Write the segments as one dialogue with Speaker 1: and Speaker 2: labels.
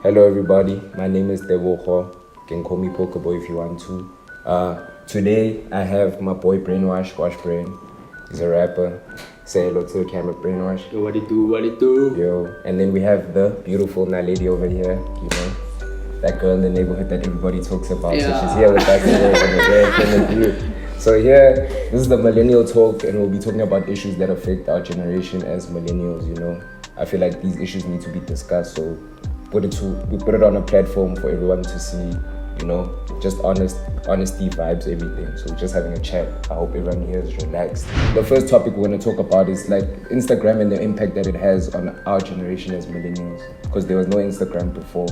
Speaker 1: Hello everybody, my name is Deboho. You can call me Pokeboy if you want to. Today I have my boy Brainwash, Wash Brain. He's a rapper. Say hello to the camera, Brainwash.
Speaker 2: Yo, what it do?
Speaker 1: Yo, and then we have the beautiful lady over here, you know. That girl in the neighborhood that everybody talks about.
Speaker 2: Yeah.
Speaker 1: So she's here with us today in a very different view. So here, this is the Millennial Talk, and we'll be talking about issues that affect our generation as millennials, you know. I feel like these issues need to be discussed, so we put it on a platform for everyone to see, you know, just honesty, vibes, everything. So we're just having a chat. I hope everyone here is relaxed. The first topic we're going to talk about is like Instagram and the impact that it has on our generation as millennials, because there was no Instagram before.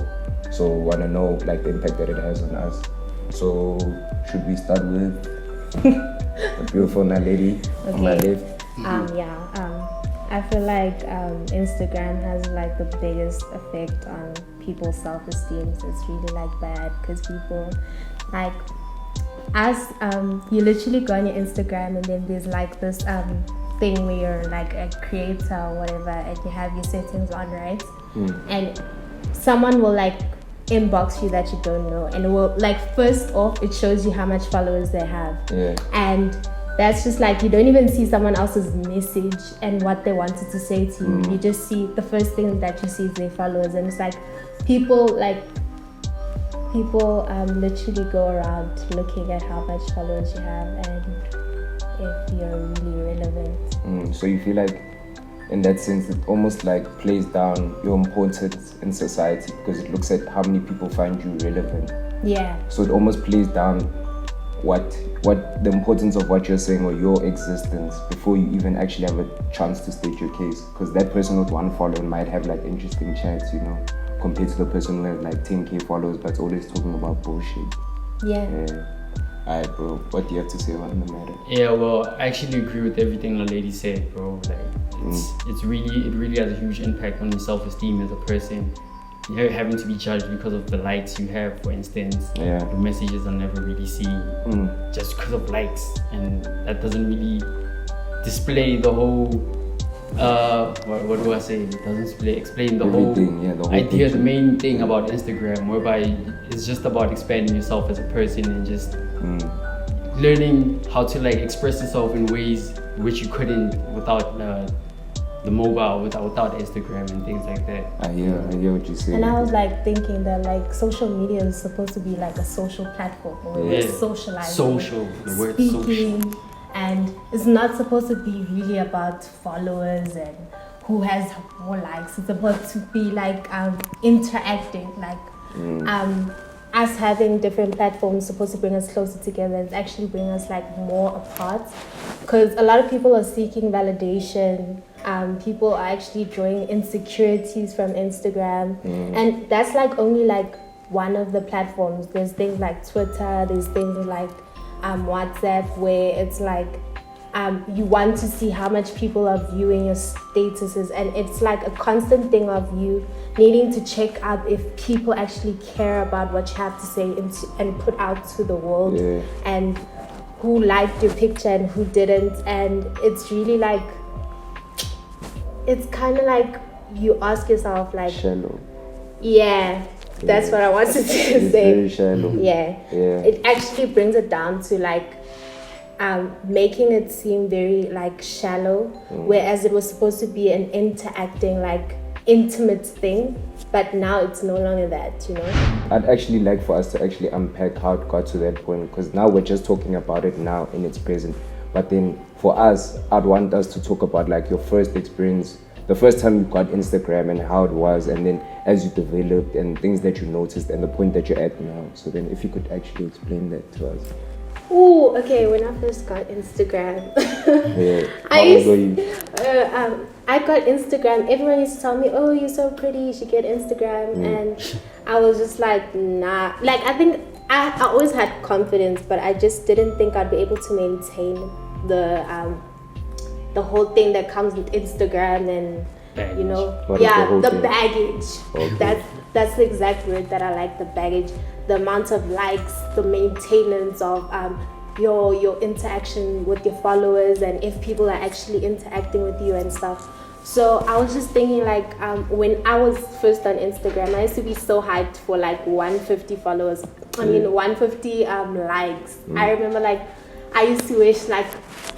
Speaker 1: So we want to know like the impact that it has on us. So should we start with the beautiful lady on my left?
Speaker 3: I feel like Instagram has like the biggest effect on people's self-esteem. It's really like bad because people like you literally go on your Instagram and then there's like this thing where you're like a creator or whatever and you have your settings on, right? And someone will like inbox you that you don't know, and it will like, first off, it shows you how much followers they have, and that's just like, you don't even see someone else's message and what they wanted to say to you. You just see, the first thing that you see is their followers, and it's like people literally go around looking at how much followers you have and if you're really relevant.
Speaker 1: So you feel like in that sense it almost like plays down your importance in society, because it looks at how many people find you relevant.
Speaker 3: Yeah.
Speaker 1: So it almost plays down what the importance of what you're saying or your existence before you even actually have a chance to state your case, because that person with one follower might have like interesting chats, you know, compared to the person who has like 10k followers but's always talking about bullshit.
Speaker 3: Yeah.
Speaker 1: Alright, bro, what do you have to say on the matter?
Speaker 2: Yeah, well, I actually agree with everything the lady said, bro. Like, it really has a huge impact on your self-esteem as a person. You're having to be judged because of the likes you have, for instance. The messages I'll never really see just because of likes, and that doesn't really display the whole what do I say? It doesn't explain the whole idea, the main thing about Instagram, whereby it's just about expanding yourself as a person and just learning how to like express yourself in ways which you couldn't without the mobile, without Instagram and things like that.
Speaker 1: I hear what you say.
Speaker 3: And I was like thinking that like social media is supposed to be like a social platform where we're socializing,
Speaker 2: the word
Speaker 3: speaking,
Speaker 2: social.
Speaker 3: and it's not supposed to be really about followers and who has more likes. It's supposed to be like interacting, like us having different platforms supposed to bring us closer together and actually bring us like more apart, because a lot of people are seeking validation. People are actually drawing insecurities from Instagram, and that's like only like one of the platforms. There's things like Twitter, there's things like WhatsApp, where it's like you want to see how much people are viewing your statuses, and it's like a constant thing of you needing to check out if people actually care about what you have to say and put out to the world, and who liked your picture and who didn't. And it's really like, it's kind of like you ask yourself like,
Speaker 1: shallow.
Speaker 3: That's what I wanted to say.
Speaker 1: It's very shallow.
Speaker 3: It actually brings it down to like making it seem very like shallow, whereas it was supposed to be an interacting, like intimate thing, but now it's no longer that, you know.
Speaker 1: I'd actually like for us to actually unpack how it got to that point, because now we're just talking about it now in its present, but then for us, I'd want us to talk about like your first experience, the first time you got Instagram and how it was, and then as you developed and things that you noticed and the point that you're at now. So then if you could actually explain that to us.
Speaker 3: Oh, okay. When I first got Instagram, I got Instagram. Everyone used to tell me, "Oh, you're so pretty. You should get Instagram." And I was just like, nah. Like, I think I always had confidence, but I just didn't think I'd be able to maintain the whole thing that comes with Instagram, and
Speaker 2: baggage.
Speaker 3: You know,
Speaker 1: the
Speaker 3: baggage.
Speaker 1: Okay.
Speaker 3: That's the exact word that I like. The baggage, the amount of likes, the maintenance of your interaction with your followers, and if people are actually interacting with you and stuff. So I was just thinking, like, when I was first on Instagram, I used to be so hyped for like 150 followers. I mean, 150 likes. I remember, like, I used to wish, like,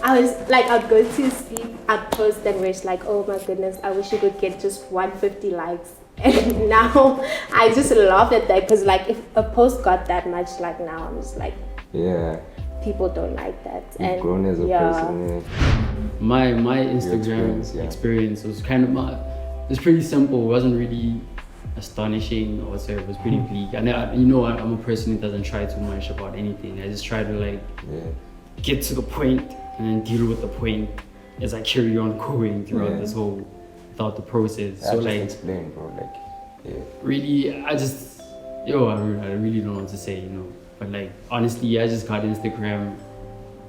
Speaker 3: I'd go to sleep, I'd post and wish, like, oh my goodness, I wish you could get just 150 likes. And now I just laugh at that because, like, if a post got that much, like, now I'm just like,
Speaker 1: Yeah.
Speaker 3: people don't like that.
Speaker 1: You've grown as a person. Yeah.
Speaker 2: My Instagram experience was kind of it was pretty simple. It wasn't really astonishing or so. It was pretty bleak. And I'm a person who doesn't try too much about anything. I just try to like get to the point and then deal with the point as I carry on going throughout throughout the process.
Speaker 1: So like explain, bro. Like,
Speaker 2: really, I really don't know what to say, you know. But like honestly, I just got Instagram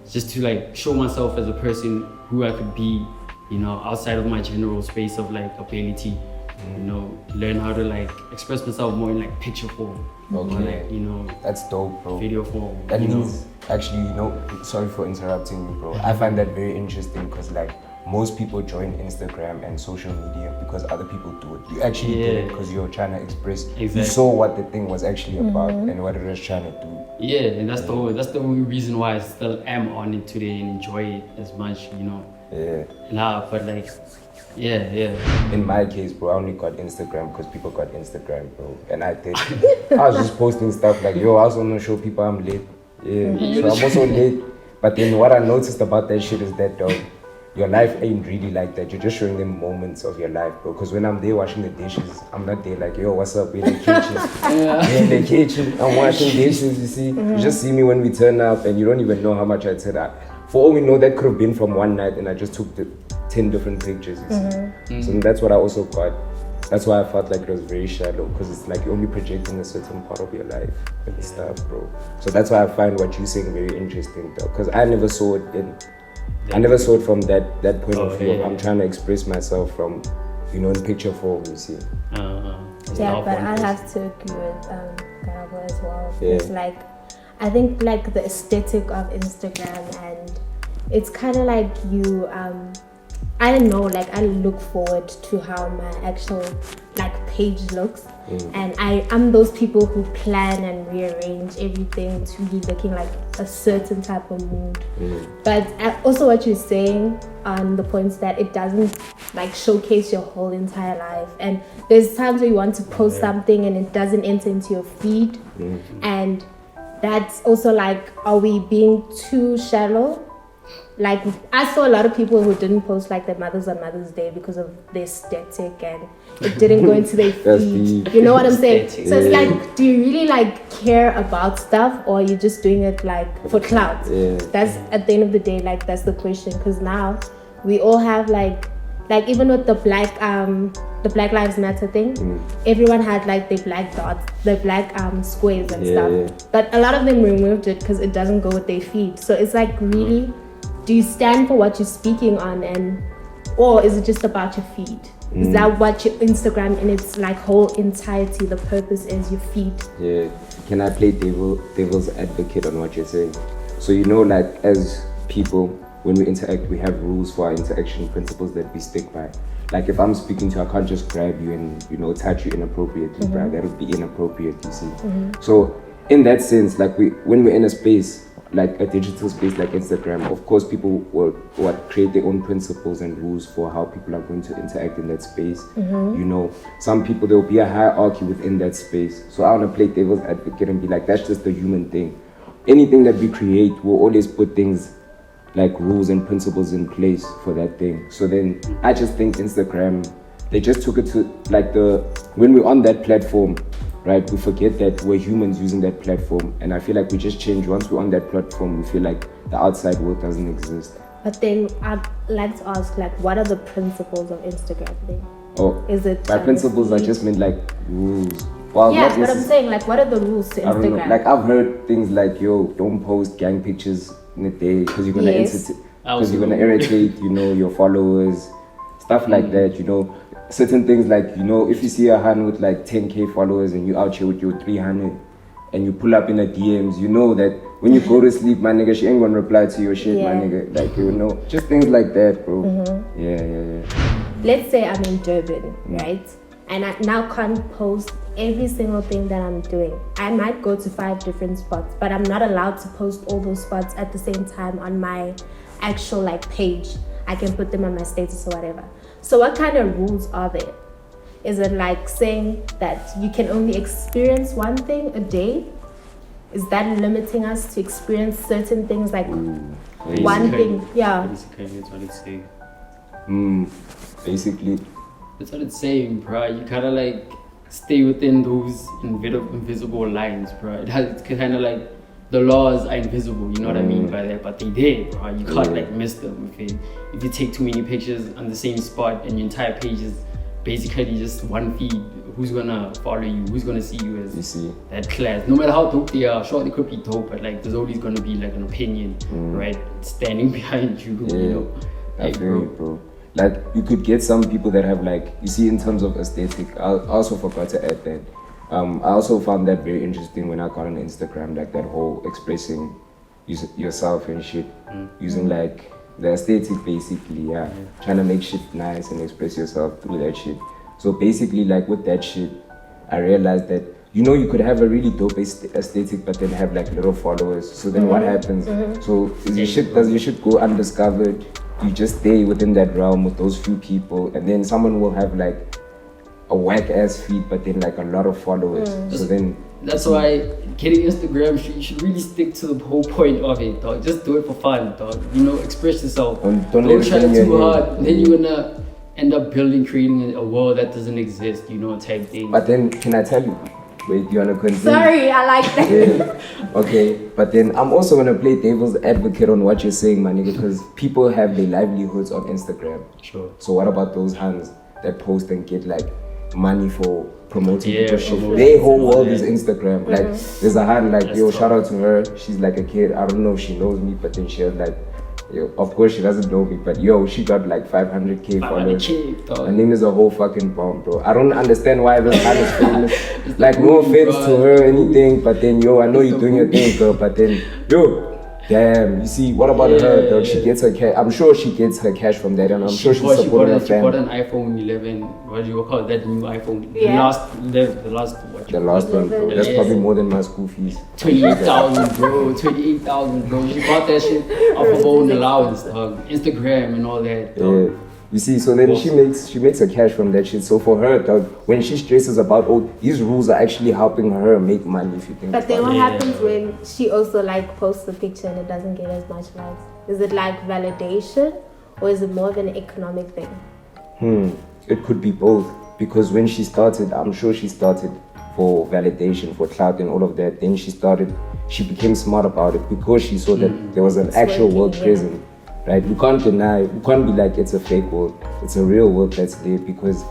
Speaker 2: just to like show myself as a person who I could be, you know, outside of my general space of like ability. You know, learn how to like express myself more in like picture form.
Speaker 1: Okay.
Speaker 2: Or like, you know,
Speaker 1: that's dope, bro.
Speaker 2: Video form.
Speaker 1: That means actually, you know, sorry for interrupting you, bro. I find that very interesting because like most people join Instagram and social media because other people do it. You actually did it because you're trying to express.
Speaker 2: Exactly.
Speaker 1: You saw what the thing was actually about and what it was trying to do.
Speaker 2: Yeah, and that's the only reason why I still am on it today and enjoy it as much, you know.
Speaker 1: Yeah.
Speaker 2: But like, yeah.
Speaker 1: In my case, bro, I only got Instagram because people got Instagram, bro. And I did. I was just posting stuff like, yo, I also want to show people I'm late. Yeah, so I'm also late. But then what I noticed about that shit is that, dog, your life ain't really like that. You're just showing them moments of your life, bro. Because when I'm there washing the dishes, I'm not there like, yo, what's up? We're in the kitchen. We're in the kitchen. I'm washing dishes, you see. You just see me when we turn up and you don't even know how much I turn up. For all we know, that could have been from one night and I just took the 10 different pictures, you see. So that's what I also got. That's why I felt like it was very shallow because it's like you're only projecting a certain part of your life and stuff, bro. So that's why I find what you're saying very interesting, though. Because I never saw it from that point of view. I'm trying to express myself from, you know, in picture form, you see.
Speaker 3: Yeah, but I have to agree with Garabo as well. It's like, I think like the aesthetic of Instagram, and it's kind of like you, I don't know, like I look forward to how my actual like page looks. And I'm those people who plan and rearrange everything to be looking like a certain type of mood. But also what you're saying on the points that it doesn't like showcase your whole entire life, and there's times where you want to post something and it doesn't enter into your feed, and that's also like, are we being too shallow? Like I saw a lot of people who didn't post like their mothers on Mother's Day because of their aesthetic and it didn't go into their feed. You know what I'm saying? So it's like, do you really like care about stuff, or are you just doing it like for clout? That's at the end of the day, like that's the question. Because now we all have like even with the Black Lives Matter thing, everyone had like the black dots, the black squares and stuff. But a lot of them removed it because it doesn't go with their feed. So it's like, really, do you stand for what you're speaking on, or is it just about your feed? Is that what your Instagram in its like whole entirety, the purpose is your feed? Yeah.
Speaker 1: Can I play devil's advocate on what you're saying? So you know, like as people, when we interact, we have rules for our interaction, principles that we stick by. Like if I'm speaking to you, I can't just grab you and, you know, touch you inappropriately, right? That would be inappropriate, you see. So in that sense, like when we're in a space, like a digital space like Instagram, of course people will create their own principles and rules for how people are going to interact in that space. You know, some people, there will be a hierarchy within that space. So I want to play devil's advocate and be like, that's just the human thing. Anything that we create, we'll always put things like rules and principles in place for that thing. So then I just think Instagram, they just took it to like when we're on that platform, right, we forget that we're humans using that platform, and I feel like we just change. Once we're on that platform, we feel like the outside world doesn't exist.
Speaker 3: But then I'd like to ask, like, what are the principles of Instagram then?
Speaker 1: Oh, is it by principles I just meant like rules?
Speaker 3: Well, yeah, but I'm saying, like, what are the rules to Instagram?
Speaker 1: I don't know. Like I've heard things like, yo, don't post gang pictures in a day because you're gonna irritate, you know, your followers, stuff like that, you know. Certain things like, you know, if you see a hand with like 10k followers and you out here with your 300 and you pull up in the DMs, you know that when you go to sleep, my nigga, she ain't gonna reply to your shit, my nigga. Like, you know, just things like that, bro. Yeah.
Speaker 3: let's say I'm in Durban, right? And I now can't post every single thing that I'm doing. I might go to 5 different spots, but I'm not allowed to post all those spots at the same time on my actual like page. I can put them on my status or whatever. So what kind of rules are there? Is it like saying that you can only experience one thing a day? Is that limiting us to experience certain things like one thing? Yeah.
Speaker 2: Basically, that's what it's saying.
Speaker 1: Basically.
Speaker 2: That's what it's saying, bro. You kind of like stay within those invisible lines, bro. It's kind of like the laws are invisible, you know what I mean by that? But they there, bro. You can't like miss them. If you take too many pictures on the same spot and your entire page is basically just one feed, who's gonna follow you? Who's gonna see you as that class? No matter how dope they are, sure they could be dope, but like there's always gonna be like an opinion, right? Standing behind you, you know.
Speaker 1: Like, bro. Like you could get some people that have like, you see, in terms of aesthetic, I also forgot to add that. I also found that very interesting when I got on Instagram, like that whole expressing yourself and shit, using like the aesthetic basically, trying to make shit nice and express yourself through that shit. So basically, like with that shit, I realized that, you know, you could have a really dope aesthetic, but then have like little followers. So then what happens? So does your shit go undiscovered? You just stay within that realm with those few people, and then someone will have like a whack ass feed, but then like a lot of followers. So then
Speaker 2: that's why getting Instagram, you should really stick to the whole point of it, dog. Just do it for fun, dog. You know, express yourself. Don't try too hard. Then you're gonna end up creating a world that doesn't exist, you know, type thing.
Speaker 1: But then, can I tell you? Wait, you wanna continue?
Speaker 3: Sorry, I like that.
Speaker 1: Yeah. Okay, but then I'm also gonna play devil's advocate on what you're saying, man, because people have their livelihoods on Instagram.
Speaker 2: Sure.
Speaker 1: So what about those hands that post and get like money for promoting your shit? Their whole world is Instagram. Like, there's a hand like, yo, shout out to her. She's like a kid. I don't know if she knows me, but then she has like, yo, of course she doesn't know me, but yo, she got like 500k followers. Her name is a whole fucking bomb, bro. I don't understand why this man is famous. Like, no offense to her or anything, but then yo, I know you're doing your thing, girl, but then yo, damn, you see, what about her, dog? She gets her cash. I'm sure she gets her cash from that, and I'm sure she's supporting her family.
Speaker 2: She bought an iPhone 11. What do you call that new iPhone? The last one, bro. That's probably more than my school fees. 28,000, bro. 28,000, bro. She bought that shit off of own allowance, dog. Instagram and all that, dog.
Speaker 1: Yeah. You see, so then she makes her cash from that shit. So for her, dog, when she stresses about, oh, these rules are actually helping her make money, if you think.
Speaker 3: But then what happens when she also like posts a picture and it doesn't get as much likes? Is it like validation, or is it more of an economic thing?
Speaker 1: It could be both, because when she started, I'm sure she started for validation, for clout and all of that. Then she became smart about it because she saw that there was an actual world present. Right, we can't be like it's a fake world. It's a real world that's there, because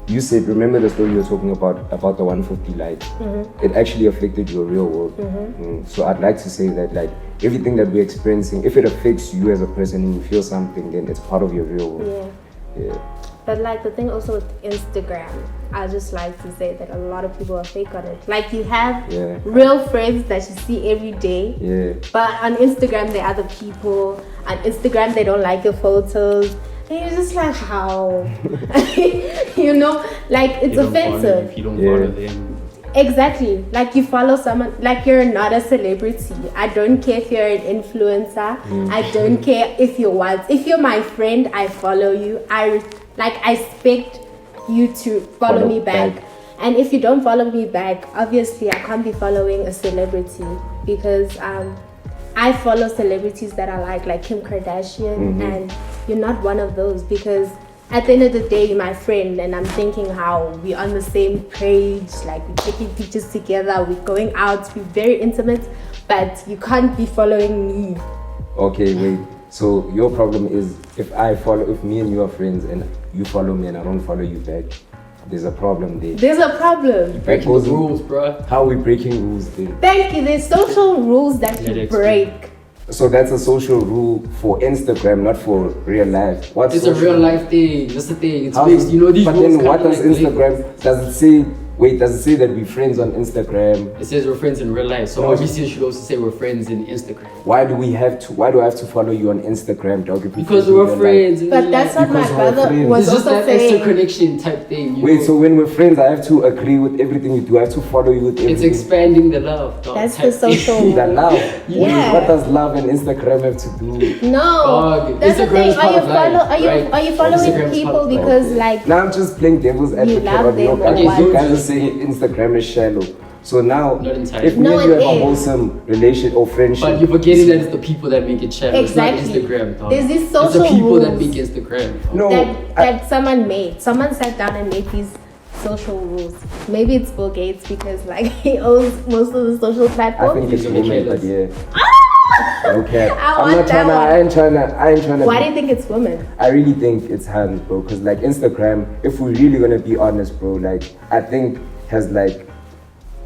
Speaker 1: you said, remember the story you were talking about the 150 light? It actually affected your real world. So I'd like to say that like everything that we're experiencing, if it affects you as a person and you feel something, then it's part of your real world. Yeah.
Speaker 3: But like the thing also with Instagram, I just like to say that a lot of people are fake on it. Like you have real friends that you see every day, but on Instagram they're other people. On Instagram they don't like your photos. And you're just like, how? You know, like it's offensive.
Speaker 2: If you don't follow them.
Speaker 3: Exactly. Like you follow someone, like you're not a celebrity. I don't care if you're an influencer. I don't care if you're what. If you're my friend, I follow you. I expect you to follow me back. And if you don't follow me back, obviously I can't be following a celebrity, because I follow celebrities that I like Kim Kardashian, and you're not one of those, because at the end of the day, you're my friend, and I'm thinking how we're on the same page, like we're taking pictures together, we're going out, we're very intimate, but you can't be following me.
Speaker 1: Okay, wait. So your problem is if me and you are friends and you follow me and I don't follow you back, there's a problem there.
Speaker 3: There's a problem.
Speaker 2: Breaking the rules, bro.
Speaker 1: How are we breaking rules there?
Speaker 3: Thank you. There's social rules that you break.
Speaker 1: So that's a social rule for Instagram, not for real life.
Speaker 2: It's a real life thing. That's the thing. It's mixed. You know these rules.
Speaker 1: But then what does Instagram, does it say Wait, does it say that we're friends on Instagram?
Speaker 2: It says we're friends in real life, so
Speaker 1: No.
Speaker 2: obviously you should also say we're friends in Instagram.
Speaker 1: Why do I have to follow you on Instagram, dog? If
Speaker 2: Because
Speaker 1: in
Speaker 2: we're
Speaker 1: real
Speaker 2: friends. in
Speaker 3: But
Speaker 2: real
Speaker 3: that's
Speaker 2: life.
Speaker 3: what my
Speaker 1: Because we're
Speaker 3: brother
Speaker 1: friends.
Speaker 3: was
Speaker 2: It's just
Speaker 3: also
Speaker 2: that extra
Speaker 3: saying.
Speaker 2: connection type thing. You
Speaker 1: Wait,
Speaker 2: know?
Speaker 1: so when we're friends, I have to agree with everything you do. I have to follow you with everything.
Speaker 2: It's expanding the love. Dog,
Speaker 3: That's
Speaker 2: type
Speaker 3: the
Speaker 2: thing.
Speaker 3: social.
Speaker 1: That love.
Speaker 3: Yeah.
Speaker 1: What does love and Instagram have to do?
Speaker 3: No,
Speaker 2: Dog,
Speaker 3: that's the
Speaker 2: Instagram
Speaker 3: thing.
Speaker 2: is part of life, right?
Speaker 3: Are you following
Speaker 2: Instagram is
Speaker 3: people
Speaker 2: part of life.
Speaker 3: because like
Speaker 1: Now I'm just playing devil's advocate.
Speaker 3: love
Speaker 1: on your
Speaker 3: them
Speaker 1: part.
Speaker 3: or what?
Speaker 1: You guys are saying Instagram is shallow. So now,
Speaker 2: Not entirely.
Speaker 1: if me
Speaker 3: No,
Speaker 1: and you
Speaker 3: it
Speaker 1: have a
Speaker 3: is.
Speaker 1: wholesome relation or friendship,
Speaker 2: But you're forgetting that it's the people that make it shallow.
Speaker 3: Exactly.
Speaker 2: It's not Instagram, dog.
Speaker 3: There's these
Speaker 2: It's the
Speaker 3: social
Speaker 2: people that
Speaker 3: rules.
Speaker 2: make Instagram. Dog.
Speaker 1: no,
Speaker 3: that someone made. Someone sat down and made these social rules. Maybe it's Bill Gates because like he owns most of the social
Speaker 1: I
Speaker 3: platforms.
Speaker 1: think it's
Speaker 2: You're
Speaker 1: women, but
Speaker 2: careless.
Speaker 1: yeah. Okay.
Speaker 3: I
Speaker 1: I'm
Speaker 3: want
Speaker 1: not
Speaker 3: that
Speaker 1: trying to.
Speaker 3: one.
Speaker 1: I ain't trying to.
Speaker 3: Why do you think it's women?
Speaker 1: I really think it's hands, bro. Cause like Instagram, if we're really gonna be honest, bro, like I think has like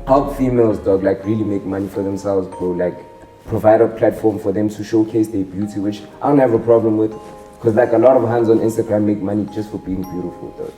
Speaker 1: helped females, dog, like really make money for themselves, bro. Like provide a platform for them to showcase their beauty, which I don't have a problem with. Cause like a lot of hands on Instagram make money just for being beautiful, dog.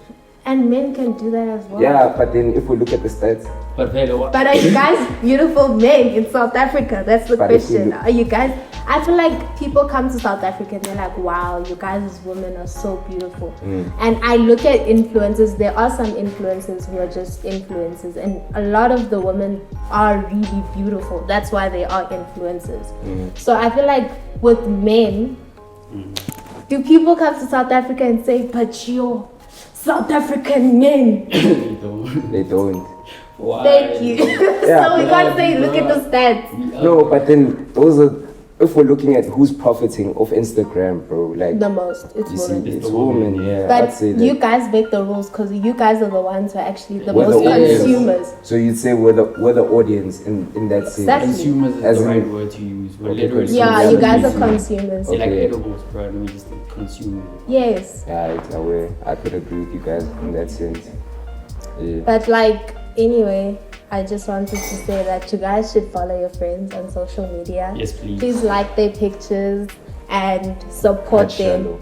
Speaker 3: And men can do that as well.
Speaker 1: Yeah, but then if we look at the stats,
Speaker 2: But hello, what?
Speaker 3: But are you guys beautiful men in South Africa? That's the
Speaker 1: But if we
Speaker 3: question.
Speaker 1: look-
Speaker 3: Are you guys? I feel like people come to South Africa and they're like, wow, you guys as women are so beautiful. And I look at influencers, there are some influencers who are just influencers, and a lot of the women are really beautiful. That's why they are influencers. So I feel like with men, do people come to South Africa and say, but you're South African men?
Speaker 2: You don't.
Speaker 1: they don't.
Speaker 2: Why?
Speaker 3: Thank you.
Speaker 1: Yeah,
Speaker 3: So we
Speaker 2: but-
Speaker 3: can't say, look at the stats.
Speaker 1: No, but then those are, if we're looking at who's profiting off Instagram, bro, like
Speaker 3: The most, it's
Speaker 1: you see,
Speaker 3: women.
Speaker 1: it's women, yeah. I'd
Speaker 3: But
Speaker 1: say that.
Speaker 3: you guys make the rules because you guys are the ones who are actually the
Speaker 1: We're
Speaker 3: most
Speaker 1: the audience.
Speaker 3: consumers.
Speaker 1: So you'd say we're the audience in that sense.
Speaker 3: Exactly.
Speaker 2: Consumers is
Speaker 1: As
Speaker 2: the
Speaker 1: in-
Speaker 2: right word to use. We're
Speaker 1: Okay,
Speaker 2: literally.
Speaker 3: Yeah,
Speaker 1: Yeah,
Speaker 3: you guys are
Speaker 1: consumers.
Speaker 3: consumers.
Speaker 2: They're like
Speaker 1: Okay.
Speaker 2: edibles, bro. Let me just consume it.
Speaker 3: Yes.
Speaker 1: Yeah, it's aware. I could agree with you guys in that sense. Yeah.
Speaker 3: But like, anyway, I just wanted to say that you guys should follow your friends on social media.
Speaker 2: Yes, please.
Speaker 3: Please like their pictures and support
Speaker 1: That's
Speaker 3: them.
Speaker 1: shallow.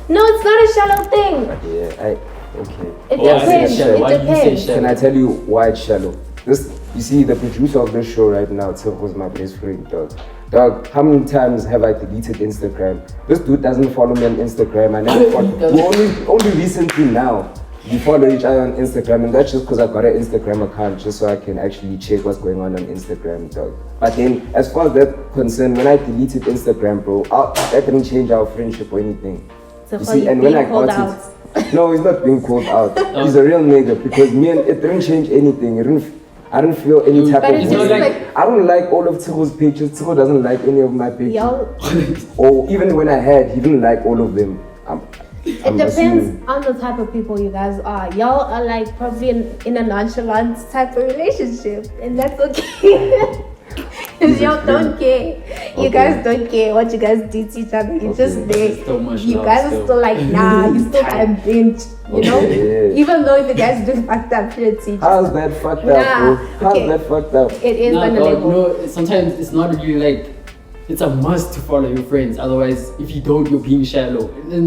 Speaker 3: No, it's not a shallow thing.
Speaker 1: But yeah, okay.
Speaker 3: It
Speaker 2: Why is it
Speaker 3: depends.
Speaker 2: shallow? Why
Speaker 3: It
Speaker 2: do you say
Speaker 3: depends.
Speaker 2: shallow?
Speaker 1: Can I tell you why it's shallow? This, you see, the producer of this show right now, Tiff, was my best friend, dog. Dog, how many times have I deleted Instagram? This dude doesn't follow me on Instagram. I never follow.
Speaker 2: doesn't.
Speaker 1: only recently now we follow each other on Instagram, and that's just because I got an Instagram account, just so I can actually check what's going on Instagram, dog. But then, as far as that concerned, when I deleted Instagram, bro, that didn't change our friendship or anything.
Speaker 3: So
Speaker 1: You
Speaker 3: for
Speaker 1: see,
Speaker 3: you
Speaker 1: and when
Speaker 3: being
Speaker 1: I
Speaker 3: called
Speaker 1: got
Speaker 3: out.
Speaker 1: it, no, he's not being called out. He's a real nigga because me and it didn't change anything. I didn't feel any type
Speaker 3: But
Speaker 1: of.
Speaker 3: it's
Speaker 2: just
Speaker 3: like-
Speaker 1: I don't like all of Tiro's pictures. Tiro doesn't like any of my pictures.
Speaker 3: Y'all,
Speaker 1: Or even when I had, he didn't like all of them.
Speaker 3: it
Speaker 1: I'm
Speaker 3: depends
Speaker 1: assuming.
Speaker 3: on the type of people you guys are. Y'all are like probably in a nonchalant type of relationship, and that's okay. Because y'all don't care. You
Speaker 1: Okay.
Speaker 3: guys don't care what you guys do to each other. You're just
Speaker 1: Okay.
Speaker 3: there.
Speaker 2: So much
Speaker 3: You
Speaker 2: love
Speaker 3: guys are
Speaker 2: still.
Speaker 3: still like, nah, you still got binge, you know?
Speaker 1: Okay, yeah.
Speaker 3: Even though if you guys do fucked up shit to each other.
Speaker 1: How's that fucked
Speaker 3: Nah,
Speaker 1: up, bro? How's
Speaker 3: okay.
Speaker 1: that fucked up?
Speaker 3: It is
Speaker 2: Nah,
Speaker 3: on a
Speaker 2: dog,
Speaker 3: level.
Speaker 2: no, sometimes it's not really like it's a must to follow your friends. Otherwise, if you don't, you're being shallow. That's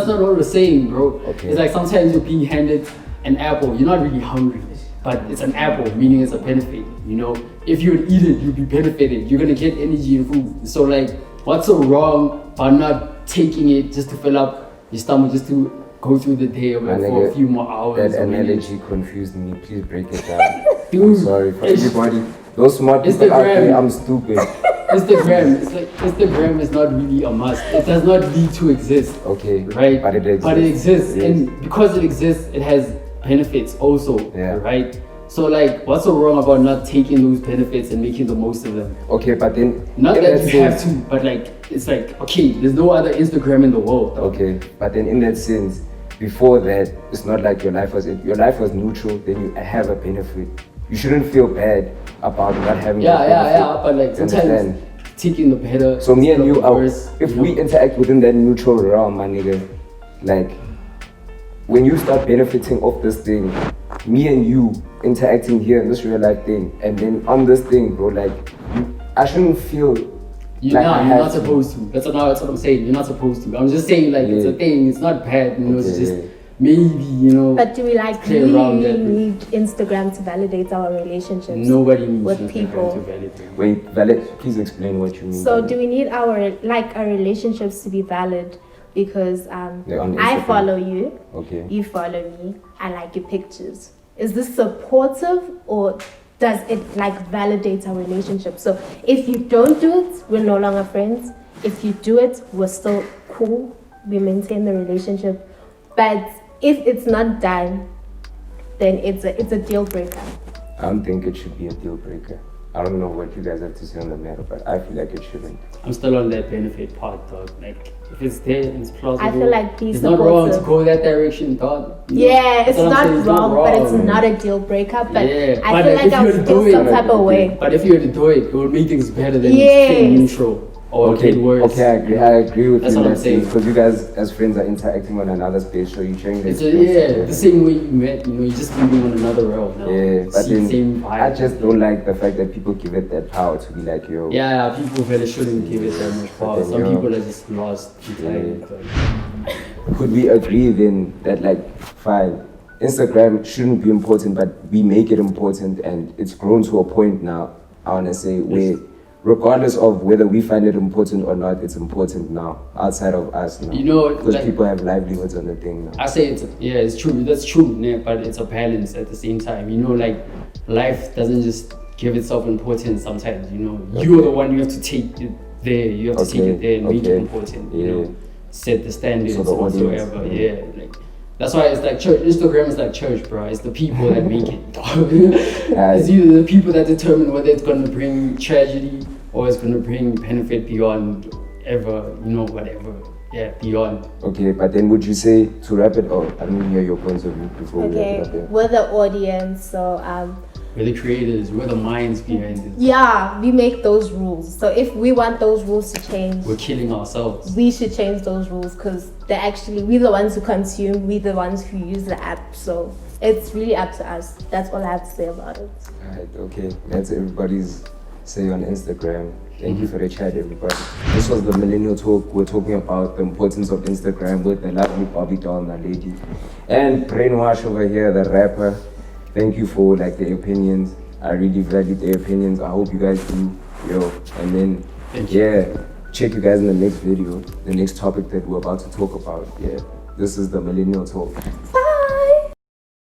Speaker 2: not what we're saying, bro.
Speaker 1: Okay.
Speaker 2: It's like sometimes you're being handed an apple. You're not really hungry, but it's an apple, meaning it's a benefit. You know, if you would eat it, you'd be benefited. You're gonna get energy and food. So like, what's so wrong about not taking it just to fill up your stomach, just to go through the day or
Speaker 1: My
Speaker 2: for a
Speaker 1: nigga,
Speaker 2: few more hours?
Speaker 1: That
Speaker 2: or minutes?
Speaker 1: analogy confused me. Please break it down. I'm
Speaker 2: Dude,
Speaker 1: sorry for
Speaker 2: it's-
Speaker 1: everybody. Those smart people out there,
Speaker 2: Instagram.
Speaker 1: I'm stupid.
Speaker 2: Instagram, it's like Instagram is not really a must. It does not need to exist,
Speaker 1: Okay,
Speaker 2: right?
Speaker 1: but it exists.
Speaker 2: But it exists,
Speaker 1: Yes.
Speaker 2: and because it exists, it has benefits also,
Speaker 1: Yeah.
Speaker 2: right? So like, what's so wrong about not taking those benefits and making the most of them?
Speaker 1: Okay, but then
Speaker 2: Not
Speaker 1: in
Speaker 2: that you have
Speaker 1: sense-
Speaker 2: to, but like, it's like, okay, there's no other Instagram in the world. Though.
Speaker 1: Okay, but then in that sense, before that, it's not like your life was neutral. Then you have a benefit. You shouldn't feel bad about not having.
Speaker 2: Yeah,
Speaker 1: a
Speaker 2: yeah,
Speaker 1: benefit.
Speaker 2: yeah. But like
Speaker 1: You
Speaker 2: sometimes
Speaker 1: understand?
Speaker 2: taking the better.
Speaker 1: So me and
Speaker 2: instead of
Speaker 1: you,
Speaker 2: the worse,
Speaker 1: if
Speaker 2: you know?
Speaker 1: we interact within that neutral realm, my nigga, like when you start benefiting off this thing, me and you interacting here in this real life thing, and then on this thing, bro, like I shouldn't feel.
Speaker 2: You're
Speaker 1: like I
Speaker 2: not, you're
Speaker 1: have
Speaker 2: not supposed to. That's what I'm saying. You're not supposed to. I'm just saying, like, it's a
Speaker 1: Yeah.
Speaker 2: thing. It's not bad. You know, it's
Speaker 1: Okay,
Speaker 2: just
Speaker 1: yeah.
Speaker 2: maybe, you know.
Speaker 3: But do we like
Speaker 2: play around
Speaker 3: really
Speaker 2: that.
Speaker 3: need Instagram to validate our relationships?
Speaker 2: Nobody needs
Speaker 3: with
Speaker 2: Instagram
Speaker 3: people.
Speaker 2: to validate.
Speaker 1: Wait, please explain what you mean.
Speaker 3: So
Speaker 1: by
Speaker 3: do we need our relationships to be valid? Because
Speaker 1: They're on
Speaker 3: I
Speaker 1: Instagram.
Speaker 3: follow you,
Speaker 1: Okay.
Speaker 3: you follow me, I like your pictures. Is this supportive or does it like validate our relationship? So if you don't do it, we're no longer friends. If you do it, we're still cool. We maintain the relationship. But if it's not done, then it's a deal breaker.
Speaker 1: I don't think it should be a deal breaker. I don't know what you guys have to say on the matter, but I feel like it shouldn't.
Speaker 2: I'm still on that benefit part, dog. Like, if it's there, it's plausible.
Speaker 3: I feel like be
Speaker 2: it's not wrong to
Speaker 3: supportive.
Speaker 2: go that direction, dog. You know?
Speaker 3: Yeah,
Speaker 2: That's
Speaker 3: it's
Speaker 2: what I'm
Speaker 3: not
Speaker 2: saying,
Speaker 3: wrong, but it's
Speaker 2: wrong.
Speaker 3: not a deal breaker. But
Speaker 2: Yeah,
Speaker 3: I
Speaker 2: but
Speaker 3: feel
Speaker 2: if
Speaker 3: like
Speaker 2: you
Speaker 3: I'll
Speaker 2: were to
Speaker 3: feel
Speaker 2: do
Speaker 3: some
Speaker 2: it,
Speaker 3: type of way.
Speaker 2: But if you were to do it, it would make things better than
Speaker 3: Yes.
Speaker 2: staying neutral or
Speaker 1: Okay,
Speaker 2: get worse.
Speaker 1: okay, I agree with
Speaker 2: That's
Speaker 1: you
Speaker 2: what
Speaker 1: in
Speaker 2: I'm
Speaker 1: that
Speaker 2: saying.
Speaker 1: because you guys as friends are interacting on another space, so you're sharing the
Speaker 2: It's
Speaker 1: experience
Speaker 2: the same way you met, you know, you're just living on another realm now.
Speaker 1: Yeah, but
Speaker 2: See,
Speaker 1: then
Speaker 2: same vibe.
Speaker 1: I just don't like the fact that people give it that power to be like, yo.
Speaker 2: Yeah, people really shouldn't give it that much power.
Speaker 1: then,
Speaker 2: Some
Speaker 1: yo.
Speaker 2: people are just lost entirely.
Speaker 1: Could we agree then that like, fine, Instagram shouldn't be important, but we make it important, and it's grown to a point now, I wanna say, where regardless of whether we find it important or not, it's important now, outside of us now.
Speaker 2: You know,
Speaker 1: because
Speaker 2: like-
Speaker 1: people have livelihoods on the thing now.
Speaker 2: I say it's true. That's true, yeah, but it's a balance at the same time. You know, like life doesn't just give itself importance. Sometimes, you know, you're the one you have to take it there. You have to take it there and make it important. You know, set the standards
Speaker 1: So the audience,
Speaker 2: whatsoever. Yeah, like that's why it's like church. Instagram is like church, bro. It's the people that make it. It's either the people that determine whether it's gonna bring tragedy or it's gonna bring benefit beyond ever. You know, whatever. Yeah, beyond.
Speaker 1: Okay, but then would you say, to wrap it up, I don't hear your points of view before we
Speaker 3: Okay,
Speaker 1: wrap it up. Yeah.
Speaker 3: we're the audience, so
Speaker 2: We're the creators. We're the minds behind it.
Speaker 3: yeah, we make those rules. So if we want those rules to change,
Speaker 2: We're killing ourselves.
Speaker 3: we should change those rules because we're the ones who consume, we're the ones who use the app. So it's really up to us. That's all I have to say about it.
Speaker 1: Alright, okay. That's everybody's say on Instagram. Thank you for the chat, everybody. This was the Millennial Talk. We're talking about the importance of Instagram with the lovely Bobby doll, the lady. And Brainwash over here, the rapper. Thank you for like the opinions. I really value their opinions. I hope you guys do. Yo. And then
Speaker 2: Thank you.
Speaker 1: yeah, check you guys in the next video, the next topic that we're about to talk about. Yeah. This is the Millennial Talk.
Speaker 3: Bye.